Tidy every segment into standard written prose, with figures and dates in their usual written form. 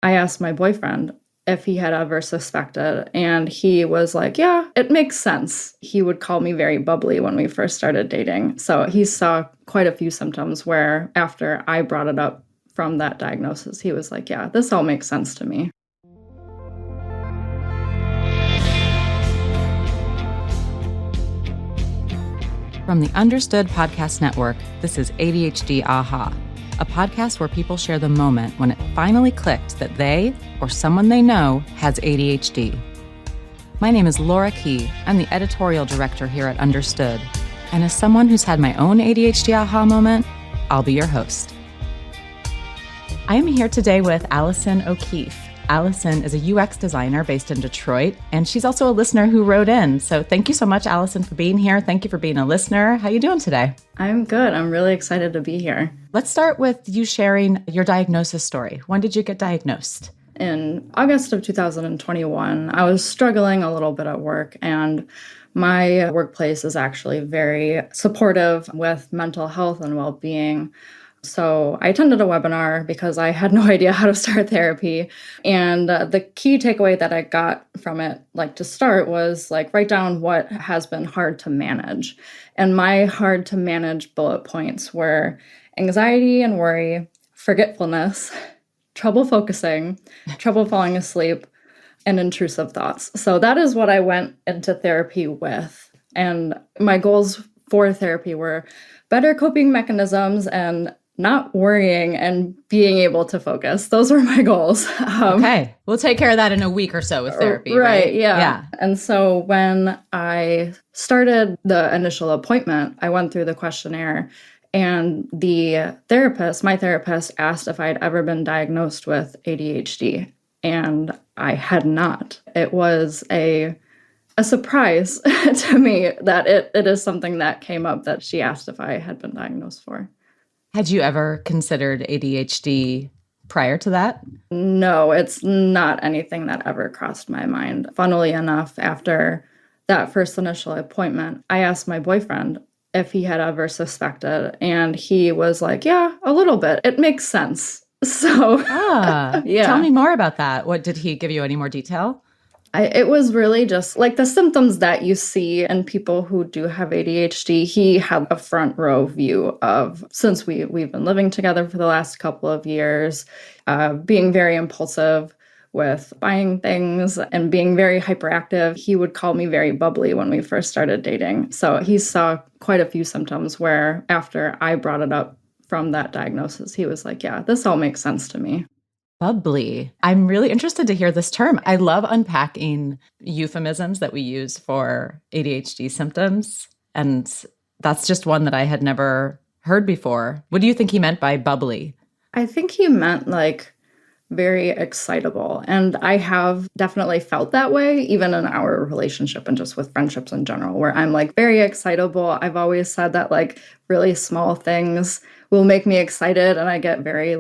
I asked my boyfriend if he had ever suspected, and he was like, yeah, it makes sense. He would call me very bubbly when we first started dating. So he saw quite a few symptoms where after I brought it up from that diagnosis, he was like, yeah, this all makes sense to me. From the Understood Podcast Network, this is ADHD Aha, a podcast where people share the moment when it finally clicked that they or someone they know has ADHD. My name is Laura Key. I'm the editorial director here at Understood. And as someone who's had my own ADHD aha moment, I'll be your host. I am here today with Allison O'Keefe. Allison is a UX designer based in Detroit, and she's also a listener who wrote in. So thank you so much, Allison, for being here. Thank you for being a listener. How are you doing today? I'm good. I'm really excited to be here. Let's start with you sharing your diagnosis story. When did you get diagnosed? In August of 2021, I was struggling a little bit at work, and my workplace is actually very supportive with mental health and well-being. So I attended a webinar because I had no idea how to start therapy. And the key takeaway that I got from it, to start, was write down what has been hard to manage. And my hard to manage bullet points were anxiety and worry, forgetfulness, trouble focusing, trouble falling asleep, and intrusive thoughts. So that is what I went into therapy with. And my goals for therapy were better coping mechanisms and not worrying and being able to focus. Those were my goals. Okay. We'll take care of that in a week or so with therapy, right? Yeah. And so when I started the initial appointment, I went through the questionnaire, and my therapist asked if I'd ever been diagnosed with ADHD, and I had not. It was a surprise to me that it is something that came up that she asked if I had been diagnosed for. Had you ever considered ADHD prior to that? No, it's not anything that ever crossed my mind. Funnily enough, after that first initial appointment, I asked my boyfriend if he had ever suspected, and he was like, yeah, a little bit. It makes sense. So, yeah. Tell me more about that. What, did he give you any more detail? It was really just the symptoms that you see in people who do have ADHD. He had a front row view of, since we've been living together for the last couple of years, being very impulsive with buying things and being very hyperactive. He would call me very bubbly when we first started dating. So he saw quite a few symptoms where after I brought it up from that diagnosis, he was like, yeah, this all makes sense to me. Bubbly. I'm really interested to hear this term. I love unpacking euphemisms that we use for ADHD symptoms. And that's just one that I had never heard before. What do you think he meant by bubbly? I think he meant very excitable. And I have definitely felt that way, even in our relationship and just with friendships in general, where I'm very excitable. I've always said that really small things will make me excited. And I get very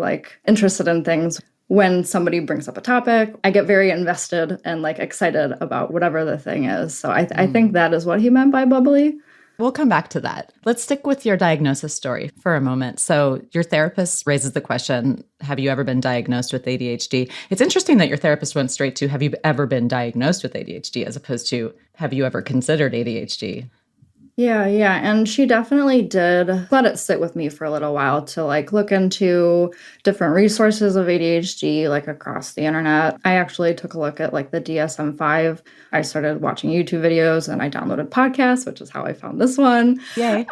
interested in things. When somebody brings up a topic, I get very invested and excited about whatever the thing is. So I think that is what he meant by bubbly. We'll come back to that. Let's stick with your diagnosis story for a moment. So your therapist raises the question, have you ever been diagnosed with ADHD? It's interesting that your therapist went straight to, have you ever been diagnosed with ADHD, as opposed to, have you ever considered ADHD? Yeah. And she definitely did let it sit with me for a little while to look into different resources of ADHD, across the internet. I actually took a look at the DSM-5. I started watching YouTube videos and I downloaded podcasts, which is how I found this one. Yay.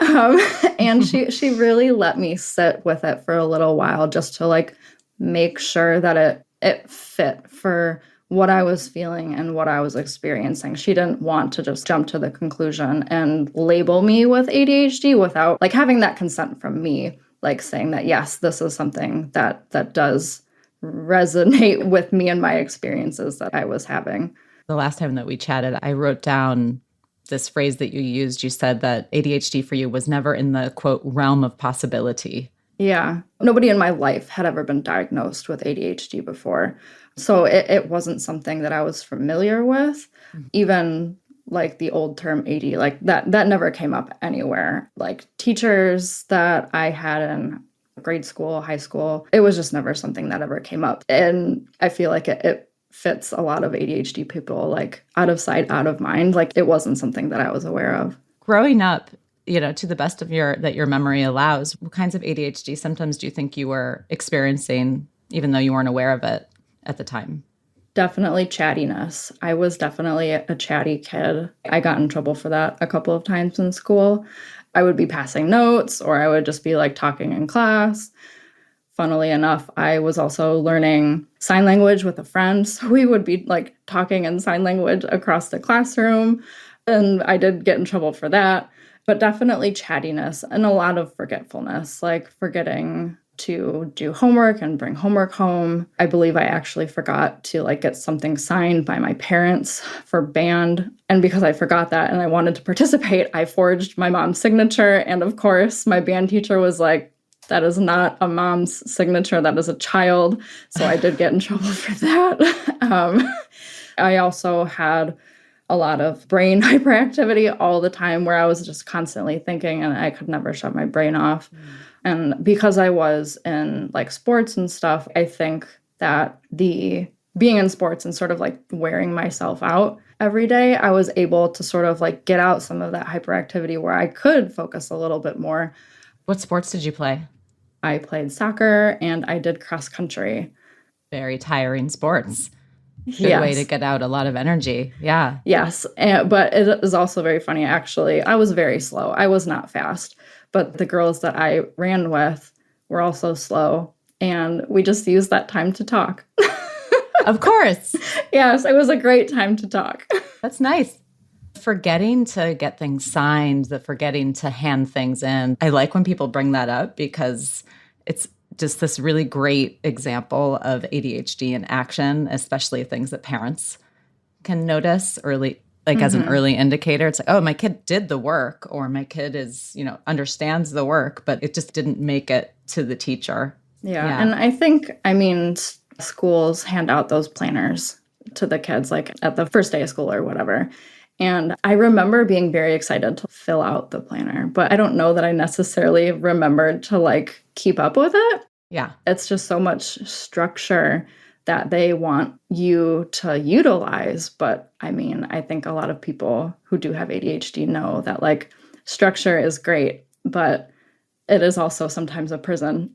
And she really let me sit with it for a little while just to make sure that it fit for what I was feeling and what I was experiencing. She didn't want to just jump to the conclusion and label me with ADHD without having that consent from me, saying that, yes, this is something that does resonate with me and my experiences that I was having. The last time that we chatted, I wrote down this phrase that you used. You said that ADHD for you was never in the, quote, realm of possibility. Yeah. Nobody in my life had ever been diagnosed with ADHD before. So it wasn't something that I was familiar with. Even the old term AD, that never came up anywhere. Teachers that I had in grade school, high school. It was just never something that ever came up. And I feel like it fits a lot of ADHD people, like out of sight, out of mind. Like it wasn't something that I was aware of. Growing up, to the best of your memory allows, what kinds of ADHD symptoms do you think you were experiencing, even though you weren't aware of it at the time? Definitely chattiness. I was definitely a chatty kid. I got in trouble for that a couple of times in school. I would be passing notes or I would just be like talking in class. Funnily enough, I was also learning sign language with a friend. So we would be like talking in sign language across the classroom. And I did get in trouble for that. But definitely chattiness and a lot of forgetfulness, like forgetting to do homework and bring homework home. I believe I actually forgot to like get something signed by my parents for band. And because I forgot that and I wanted to participate, I forged my mom's signature. And of course, my band teacher was like, that is not a mom's signature, that is a child. So I did get in trouble for that. I also had a lot of brain hyperactivity all the time where I was just constantly thinking and I could never shut my brain off. And because I was in like sports and stuff, I think that the being in sports and sort of like wearing myself out every day, I was able to sort of like get out some of that hyperactivity where I could focus a little bit more. What sports did you play? I played soccer and I did cross country. Very tiring sports. Good way to get out a lot of energy. Yeah. Yes. But it is also very funny, actually. I was very slow. I was not fast. But the girls that I ran with were also slow. And we just used that time to talk. Of course. Yes, it was a great time to talk. That's nice. Forgetting to get things signed, the forgetting to hand things in. I like when people bring that up because it's just this really great example of ADHD in action, especially things that parents can notice early, like as an early indicator. It's like, oh, my kid did the work or my kid is, understands the work, but it just didn't make it to the teacher. Yeah. And I think, schools hand out those planners to the kids, like at the first day of school or whatever. And I remember being very excited to fill out the planner, but I don't know that I necessarily remembered to like keep up with it. Yeah. It's just so much structure that they want you to utilize. But I think a lot of people who do have ADHD know that like structure is great, but it is also sometimes a prison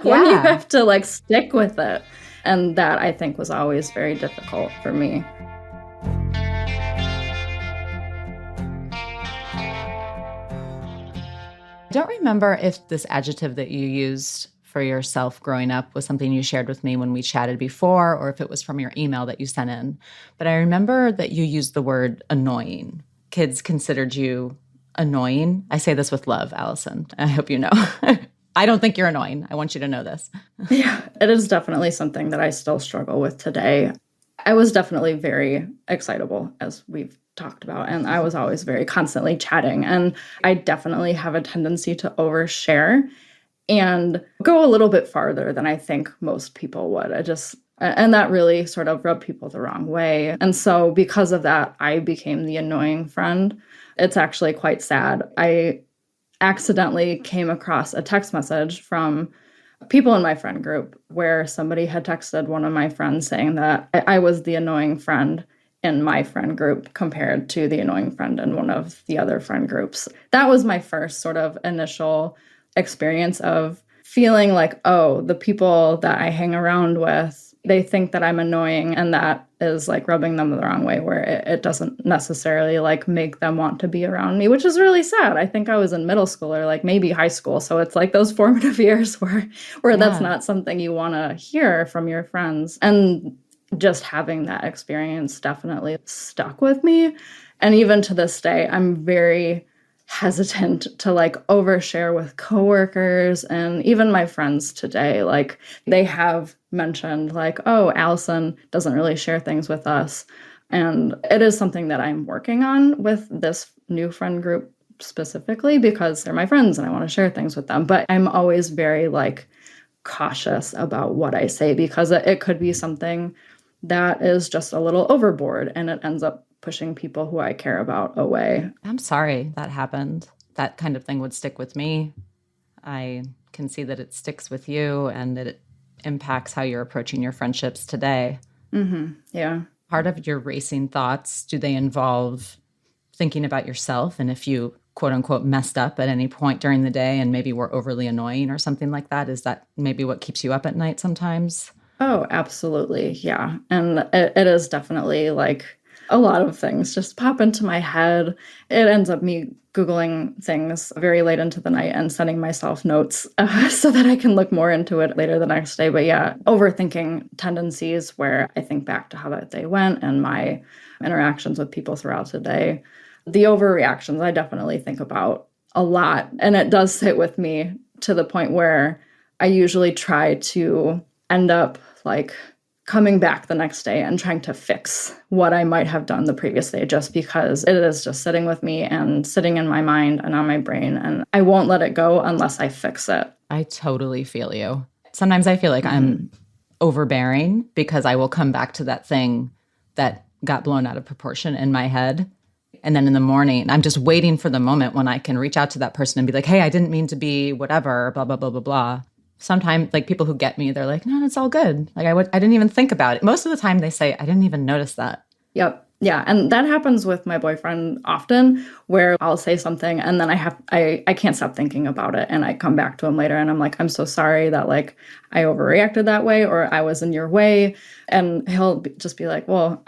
when you have to like stick with it. And that I think was always very difficult for me. I don't remember if this adjective that you used for yourself growing up was something you shared with me when we chatted before, or if it was from your email that you sent in. But I remember that you used the word annoying. Kids considered you annoying. I say this with love, Allison. I hope you know. I don't think you're annoying. I want you to know this. Yeah, it is definitely something that I still struggle with today. I was definitely very excitable, as we've talked about, and I was always very constantly chatting. And I definitely have a tendency to overshare and go a little bit farther than I think most people would. And that really sort of rubbed people the wrong way. And so because of that, I became the annoying friend. It's actually quite sad. I accidentally came across a text message from people in my friend group where somebody had texted one of my friends saying that I was the annoying friend in my friend group compared to the annoying friend in one of the other friend groups. That was my first sort of initial experience of feeling like, oh, the people that I hang around with, they think that I'm annoying, and that is like rubbing them the wrong way, where it doesn't necessarily like make them want to be around me, which is really sad. I think I was in middle school or like maybe high school. So it's like those formative years where that's not something you want to hear from your friends. And just having that experience definitely stuck with me. And even to this day, I'm very hesitant to like overshare with coworkers and even my friends today. Like they have mentioned like, oh, Allison doesn't really share things with us. And it is something that I'm working on with this new friend group specifically because they're my friends and I want to share things with them. But I'm always very like cautious about what I say because it could be something that is just a little overboard and it ends up pushing people who I care about away. I'm sorry that happened. That kind of thing would stick with me. I can see that it sticks with you and that it impacts how you're approaching your friendships today. Yeah. Part of your racing thoughts, do they involve thinking about yourself and if you quote unquote messed up at any point during the day and maybe were overly annoying or something like that? Is that maybe what keeps you up at night sometimes? Oh, absolutely. Yeah. And it is definitely like a lot of things just pop into my head. It ends up me Googling things very late into the night and sending myself notes so that I can look more into it later the next day. But yeah, overthinking tendencies where I think back to how that day went and my interactions with people throughout the day. The overreactions I definitely think about a lot. And it does sit with me to the point where I usually try to end up like coming back the next day and trying to fix what I might have done the previous day just because it is just sitting with me and sitting in my mind and on my brain. And I won't let it go unless I fix it. I totally feel you. Sometimes I feel like I'm overbearing because I will come back to that thing that got blown out of proportion in my head. And then in the morning, I'm just waiting for the moment when I can reach out to that person and be like, hey, I didn't mean to be whatever, blah, blah, blah, blah, blah. Sometimes like people who get me, they're like, no, it's all good. Like I didn't even think about it. Most of the time they say, I didn't even notice that. Yep. Yeah. And that happens with my boyfriend often where I'll say something and then I can't stop thinking about it. And I come back to him later and I'm like, I'm so sorry that like I overreacted that way or I was in your way. And he'll just be like, well,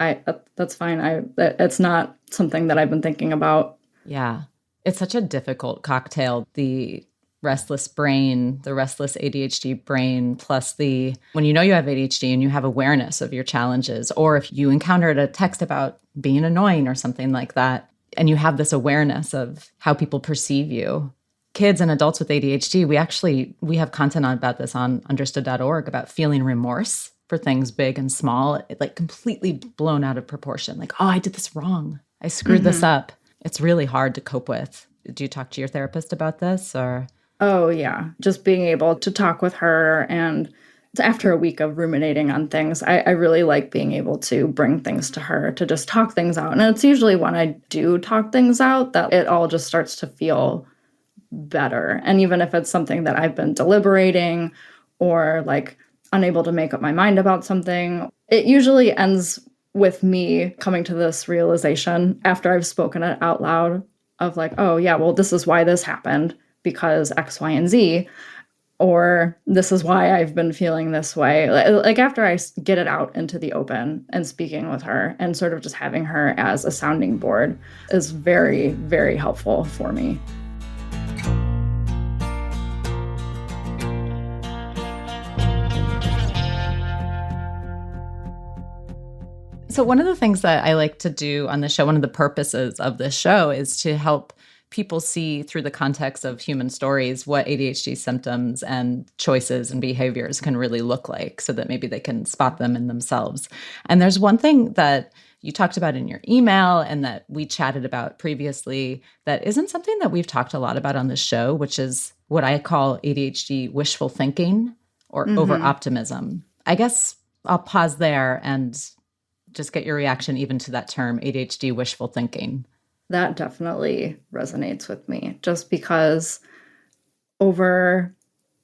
that's fine. It's not something that I've been thinking about. Yeah. It's such a difficult cocktail. The restless brain, the restless ADHD brain, plus when you know you have ADHD and you have awareness of your challenges, or if you encountered a text about being annoying or something like that, and you have this awareness of how people perceive you. Kids and adults with ADHD, we have content about this on understood.org about feeling remorse for things big and small, like completely blown out of proportion. Like, oh, I did this wrong. I screwed this up. It's really hard to cope with. Do you talk to your therapist about this or? Oh, yeah. Just being able to talk with her. And after a week of ruminating on things, I really like being able to bring things to her to just talk things out. And it's usually when I do talk things out that it all just starts to feel better. And even if it's something that I've been deliberating or like unable to make up my mind about something, it usually ends with me coming to this realization after I've spoken it out loud of like, oh, yeah, well, this is why this happened. Because X, Y, and Z, or this is why I've been feeling this way. Like after I get it out into the open and speaking with her and sort of just having her as a sounding board is very, very helpful for me. So one of the things that I like to do on the show, one of the purposes of this show is to help people see through the context of human stories what ADHD symptoms and choices and behaviors can really look like so that maybe they can spot them in themselves. And there's one thing that you talked about in your email and that we chatted about previously that isn't something that we've talked a lot about on the show, which is what I call ADHD wishful thinking or over-optimism. I guess I'll pause there and just get your reaction even to that term, ADHD wishful thinking. That definitely resonates with me just because over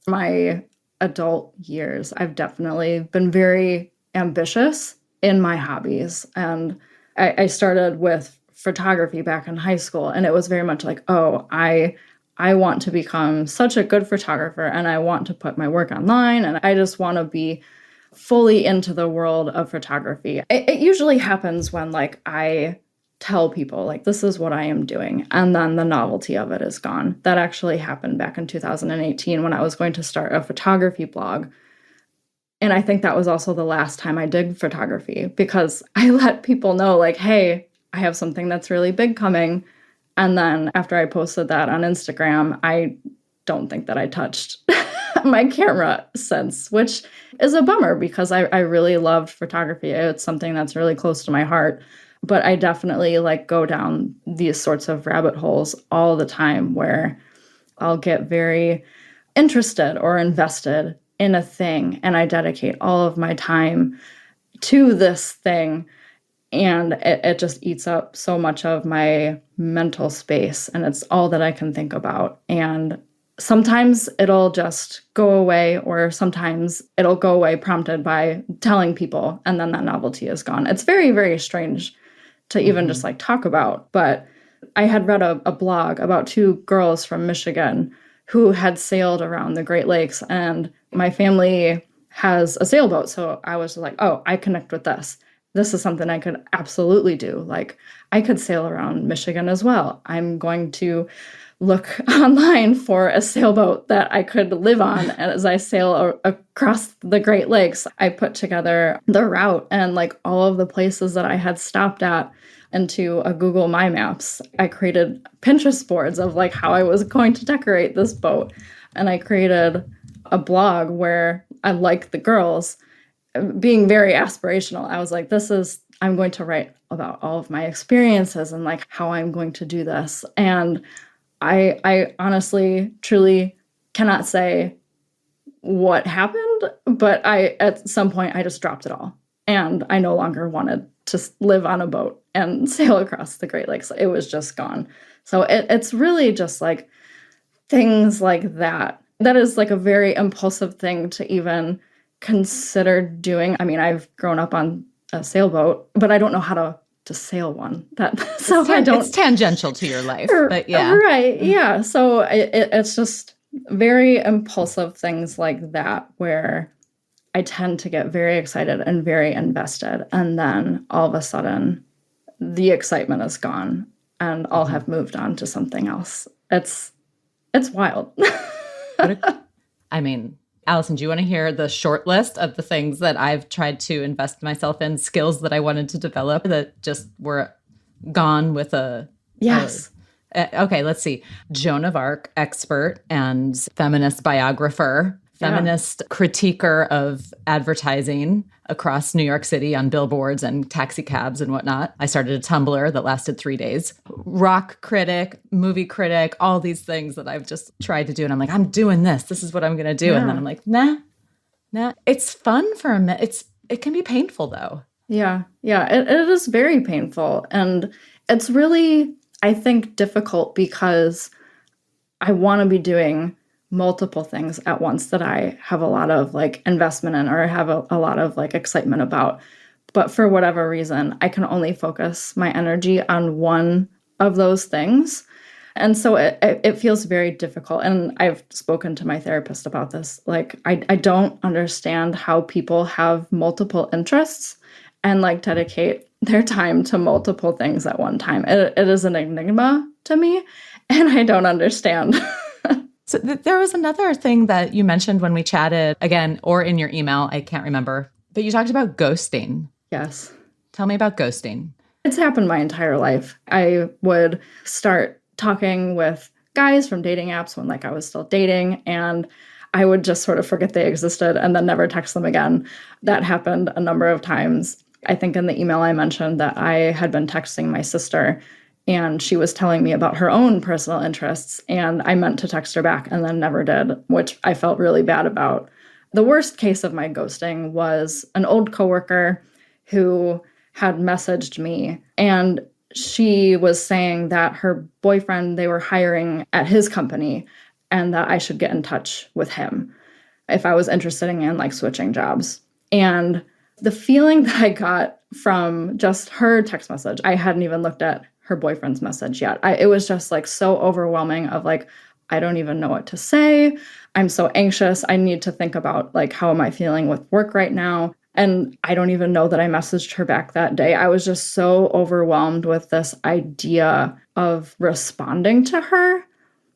my adult years, I've definitely been very ambitious in my hobbies. And I started with photography back in high school, and it was very much like, oh, I want to become such a good photographer and I want to put my work online and I just want to be fully into the world of photography. It usually happens when like I tell people like, this is what I am doing. And then the novelty of it is gone. That actually happened back in 2018 when I was going to start a photography blog. And I think that was also the last time I did photography because I let people know like, hey, I have something that's really big coming. And then after I posted that on Instagram, I don't think that I touched my camera since, which is a bummer because I really loved photography. It's something that's really close to my heart. But I definitely like go down these sorts of rabbit holes all the time where I'll get very interested or invested in a thing and I dedicate all of my time to this thing. And it just eats up so much of my mental space and it's all that I can think about. And sometimes it'll just go away, or sometimes it'll go away prompted by telling people, and then that novelty is gone. It's very, very strange to even just like talk about. But I had read a blog about two girls from Michigan who had sailed around the Great Lakes, and my family has a sailboat. So I was like, oh, I connect with this. This is something I could absolutely do. Like, I could sail around Michigan as well. I'm going to look online for a sailboat that I could live on as I sail across the Great Lakes. I put together the route and like all of the places that I had stopped at into a Google My Maps. I created Pinterest boards of like how I was going to decorate this boat. And I created a blog where I, like the girls, being very aspirational. I was like, I'm going to write about all of my experiences and like how I'm going to do this. And I honestly, truly cannot say what happened, but at some point I just dropped it all. And I no longer wanted to live on a boat and sail across the Great Lakes. It was just gone. So it's really just like things like that. That is like a very impulsive thing to even consider doing. I mean, I've grown up on a sailboat, but I don't know how to sail one. It's tangential to your life, but yeah. Right, yeah. So it's just very impulsive things like that where I tend to get very excited and very invested. And then all of a sudden, the excitement is gone and I'll have moved on to something else. It's wild. I mean, Allison, do you want to hear the short list of the things that I've tried to invest myself in, skills that I wanted to develop that just were gone with a... Yes. Okay, let's see. Joan of Arc expert and feminist biographer, feminist critiquer of advertising across New York City on billboards and taxi cabs and whatnot. I started a Tumblr that lasted 3 days. Rock critic, movie critic, all these things that I've just tried to do. And I'm like, I'm doing this. This is what I'm going to do. Yeah. And then I'm like, nah. It's fun for a minute. It can be painful though. Yeah. It is very painful. And it's really, I think, difficult because I want to be doing multiple things at once that I have a lot of like investment in or have a lot of like excitement about. But for whatever reason, I can only focus my energy on one of those things. And so it feels very difficult. And I've spoken to my therapist about this. Like, I don't understand how people have multiple interests and like dedicate their time to multiple things at one time. It is an enigma to me, and I don't understand. So there was another thing that you mentioned when we chatted, again, or in your email, I can't remember, but you talked about ghosting. Yes. Tell me about ghosting. It's happened my entire life. I would start talking with guys from dating apps when like I was still dating, and I would just sort of forget they existed and then never text them again. That happened a number of times. I think in the email I mentioned that I had been texting my sister, and she was telling me about her own personal interests, and I meant to text her back and then never did, which I felt really bad about. The worst case of my ghosting was an old coworker who had messaged me, and she was saying that her boyfriend, they were hiring at his company, and that I should get in touch with him if I was interested in like switching jobs. And the feeling that I got from just her text message, I hadn't even looked at her boyfriend's message yet. It was just like so overwhelming of like, I don't even know what to say. I'm so anxious. I need to think about like, how am I feeling with work right now? And I don't even know that I messaged her back that day. I was just so overwhelmed with this idea of responding to her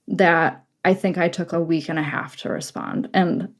that I think I took a week and a half to respond. And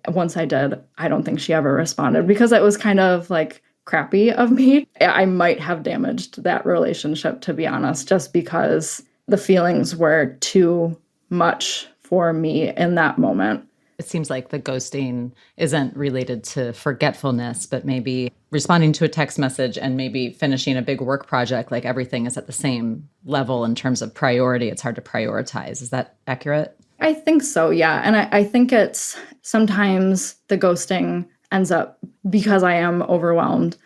once I did, I don't think she ever responded because it was kind of like crappy of me. I might have damaged that relationship, to be honest, just because the feelings were too much for me in that moment. It seems like the ghosting isn't related to forgetfulness, but maybe responding to a text message and maybe finishing a big work project, like everything is at the same level in terms of priority. It's hard to prioritize. Is that accurate? I think so, yeah. And I think it's sometimes the ghosting ends up because I am overwhelmed.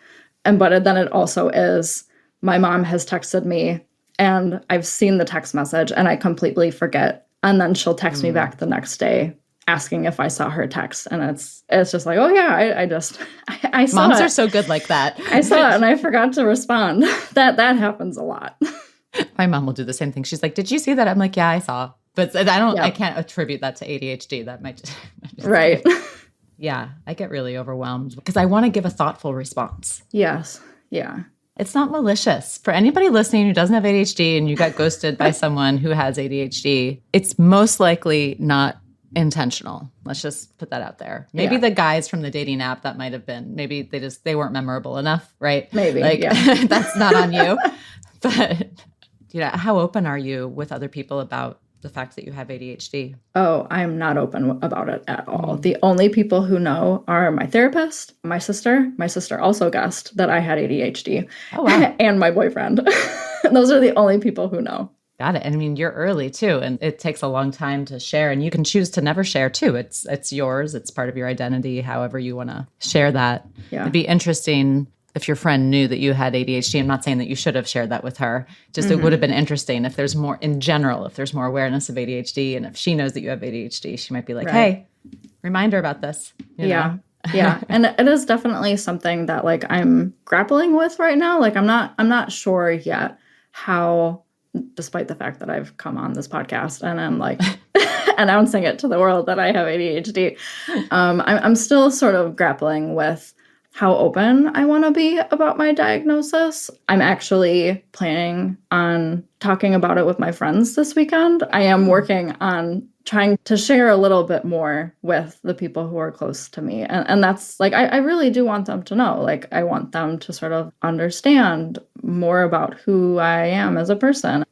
But then it also is my mom has texted me and I've seen the text message and I completely forget And then she'll text me back the next day asking if I saw her text. And it's just like, oh yeah, I saw Moms it. are so good like that. I saw it and I forgot to respond. That happens a lot. My mom will do the same thing. She's like, did you see that? I'm like, yeah, I saw. But I can't attribute that to ADHD. That might just right. Yeah, I get really overwhelmed because I want to give a thoughtful response. Yes. Yeah. It's not malicious. For anybody listening who doesn't have ADHD and you got ghosted by someone who has ADHD, it's most likely not intentional. Let's just put that out there. Maybe the guys from the dating app, that might have been. Maybe they weren't memorable enough, right? Maybe. That's not on you. But how open are you with other people about the fact that you have ADHD? Oh, I'm not open about it at all. The only people who know are my therapist, my sister. My sister also guessed that I had ADHD. Oh, wow. And my boyfriend. Those are the only people who know. Got it. And I mean, you're early too, and it takes a long time to share, and you can choose to never share too. It's yours. It's part of your identity, however you want to share that. Yeah. It'd be interesting if your friend knew that you had ADHD. I'm not saying that you should have shared that with her. Just it would have been interesting if there's more, in general, if there's more awareness of ADHD, and if she knows that you have ADHD, she might be like, hey, remind her about this. You know? Yeah. And it is definitely something that like I'm grappling with right now. Like I'm not sure yet how, despite the fact that I've come on this podcast and I'm like announcing it to the world that I have ADHD, I'm still sort of grappling with how open I want to be about my diagnosis. I'm actually planning on talking about it with my friends this weekend. I am working on trying to share a little bit more with the people who are close to me. And that's like, I really do want them to know. Like, I want them to sort of understand more about who I am as a person.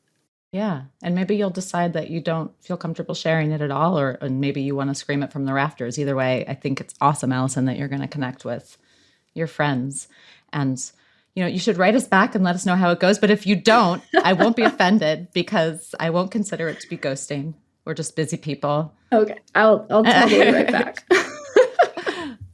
Yeah. And maybe you'll decide that you don't feel comfortable sharing it at all, or maybe you want to scream it from the rafters. Either way, I think it's awesome, Allison, that you're going to connect with your friends. And, you should write us back and let us know how it goes. But if you don't, I won't be offended because I won't consider it to be ghosting. We're just busy people. Okay. I'll tell you right back.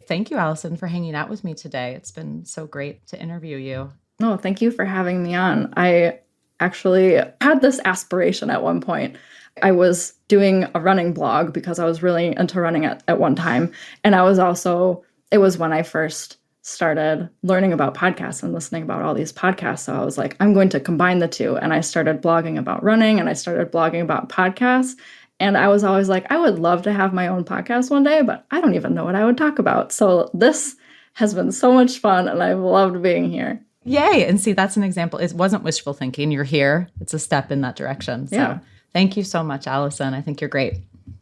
Thank you, Allison, for hanging out with me today. It's been so great to interview you. No, thank you for having me on. I actually had this aspiration at one point. I was doing a running blog because I was really into running at one time. And it was when I first started learning about podcasts and listening about all these podcasts. So I was like, I'm going to combine the two. And I started blogging about running and I started blogging about podcasts. And I was always like, I would love to have my own podcast one day, but I don't even know what I would talk about. So this has been so much fun and I've loved being here. Yay. And see, that's an example. It wasn't wishful thinking. You're here. It's a step in that direction. So thank you so much, Allison. I think you're great.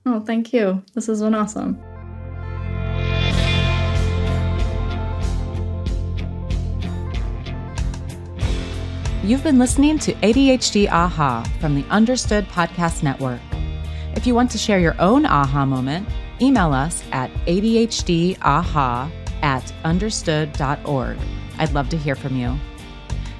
Oh, thank you. This has been awesome. You've been listening to ADHD Aha from the Understood Podcast Network. If you want to share your own aha moment, email us at adhdaha@understood.org. I'd love to hear from you.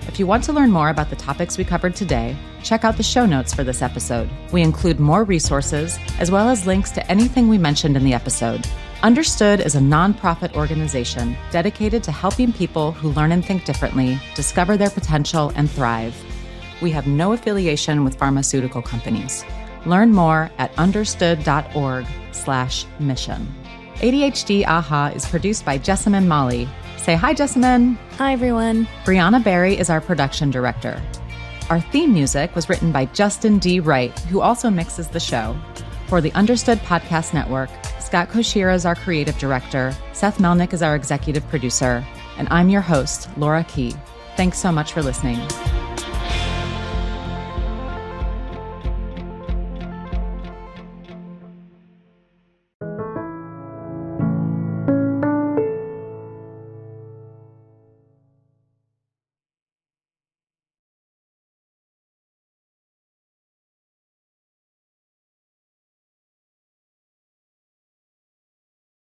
If you want to learn more about the topics we covered today, check out the show notes for this episode. We include more resources as well as links to anything we mentioned in the episode. Understood is a nonprofit organization dedicated to helping people who learn and think differently discover their potential and thrive. We have no affiliation with pharmaceutical companies. Learn more at understood.org/mission. ADHD Aha is produced by Jessamine Molly. Say hi, Jessamine. Hi, everyone. Brianna Berry is our production director. Our theme music was written by Justin D. Wright, who also mixes the show. For the Understood Podcast Network, Scott Koshira is our creative director, Seth Melnick is our executive producer, and I'm your host, Laura Key. Thanks so much for listening.